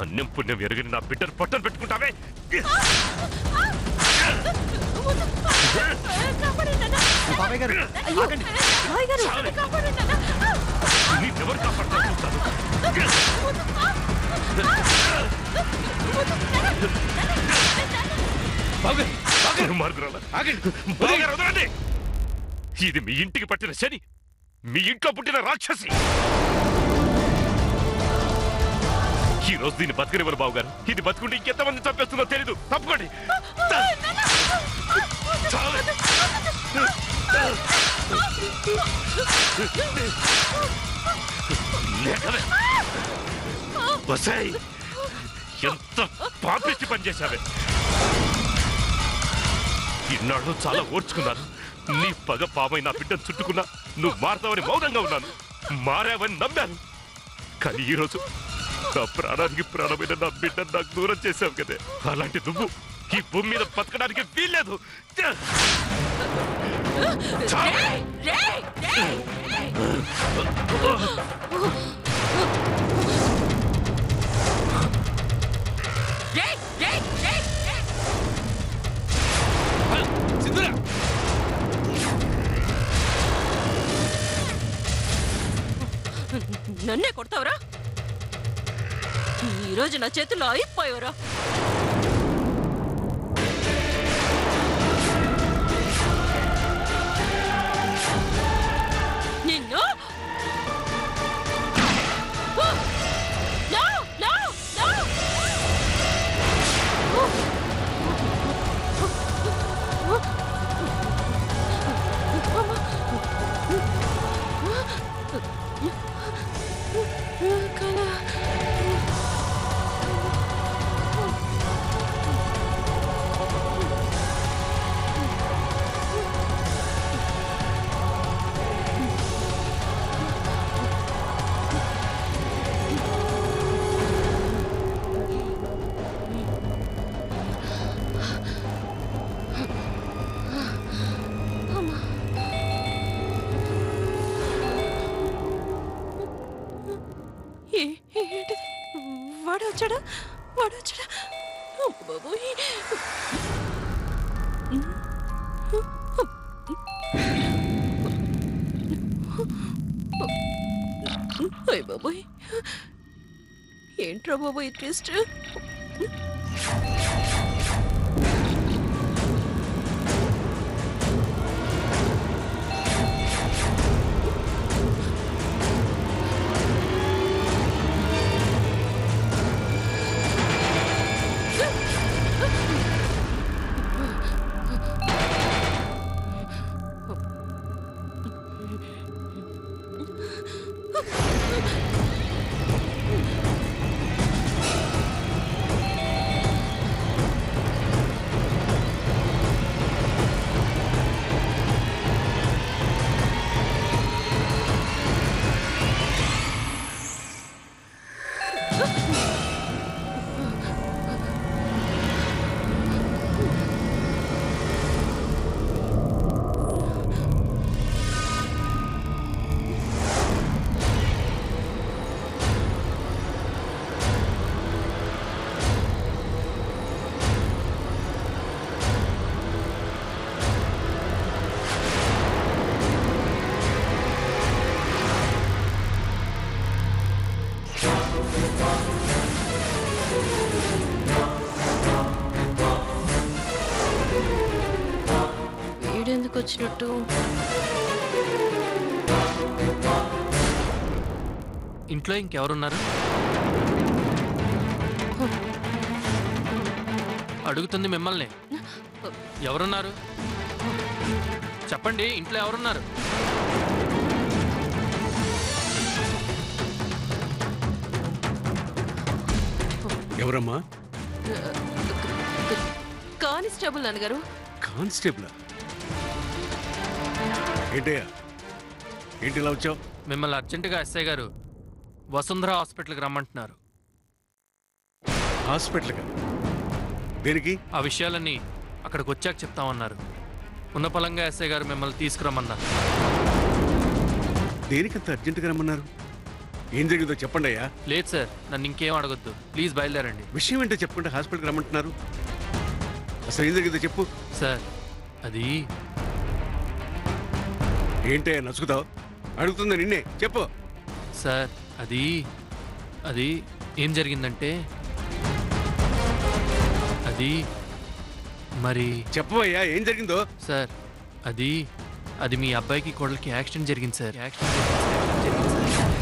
అన్నం పుణ్యం ఎరిగిన నా బిడ్డను పట్టను పెట్టుకుంటావే. ఎవరు కాపాడుతాను? ఇది మీ ఇంటికి పట్టిన శని, మీ ఇంట్లో పుట్టిన రాక్షసి. ఈ రోజు దీన్ని బతకనివ్వరు బాబు గారు. ఇది బతుకుంటే ఇంకెంతమంది చంపేస్తుందో తెలీదు. తప్పుకోండి. ఎంత పాపిచ్చి పనిచేశావే. ఇన్నాళ్ళు చాలా ఓర్చుకున్నాను. నీ పగ పామై నా బిడ్డను చుట్టుకున్నా. నువ్వు మారుతావని మౌనంగా ఉన్నాను, మారావని నమ్మాను. కానీ ఈరోజు నా ప్రాణానికి ప్రాణమైన నా బిడ్డను నాకు దూరం చేశావు కదే. అలాంటి నువ్వు ఈ భూమి మీద బతకడానికి వీల్లేదు. నన్నే కొడతావరా? ఈరోజు నా చేతుల్లో అయిపోయావరా? నిన్ను వాడొచ్చాడా? బాబోయ్, అయ్య బాబోయ్, ఏంట్రా బాబోయ్ ట్విస్ట్? వీడెందుకు వచ్చినట్టు? ఇంట్లో ఇంకెవరున్నారు? అడుగుతుంది మిమ్మల్ని. ఎవరున్నారు చెప్పండి. ఇంట్లో ఎవరున్నారు? ఎవరమ్మా? కానిస్టేబుల్ నాన్నగారు. కానిస్టేబుల్? ఏంటయ్యా, ఏంటి ఇలా వచ్చావు? మిమ్మల్ని అర్జెంటుగా ఎస్ఐ గారు వసుంధర హాస్పిటల్కి రమ్మంటున్నారు. హాస్పిటల్గా? దేనికి? ఆ విషయాలన్నీ అక్కడికి వచ్చాక చెప్తామన్నారు. ఉన్న పలంగా ఎస్ఐ గారు మిమ్మల్ని తీసుకురమ్మన్నారు. దేనికంత అర్జెంటుగా రమ్మన్నారు? ఏం జరిగిందో చెప్పండి అయ్యా. లేదు సార్, నన్ను ఇంకేం అడగొద్దు. ప్లీజ్ బయలుదేరండి. విషయం ఏంటో చెప్పండి, హాస్పిటల్కి రమ్మంటున్నారు. అసలు ఏం జరిగిందో చెప్పు. సార్ అది ఏంటయ్యా నచ్చుకుతావు? అడుగుతుందా నిన్నే, చెప్పు. సార్ అది అది ఏం జరిగిందంటే అది మరి చెప్పవయ్యా ఏం జరిగిందో. సార్ అది అది మీ అబ్బాయికి కోడలికి యాక్సిడెంట్ జరిగింది సార్. యాక్సిడెంట్ జరిగింది సార్.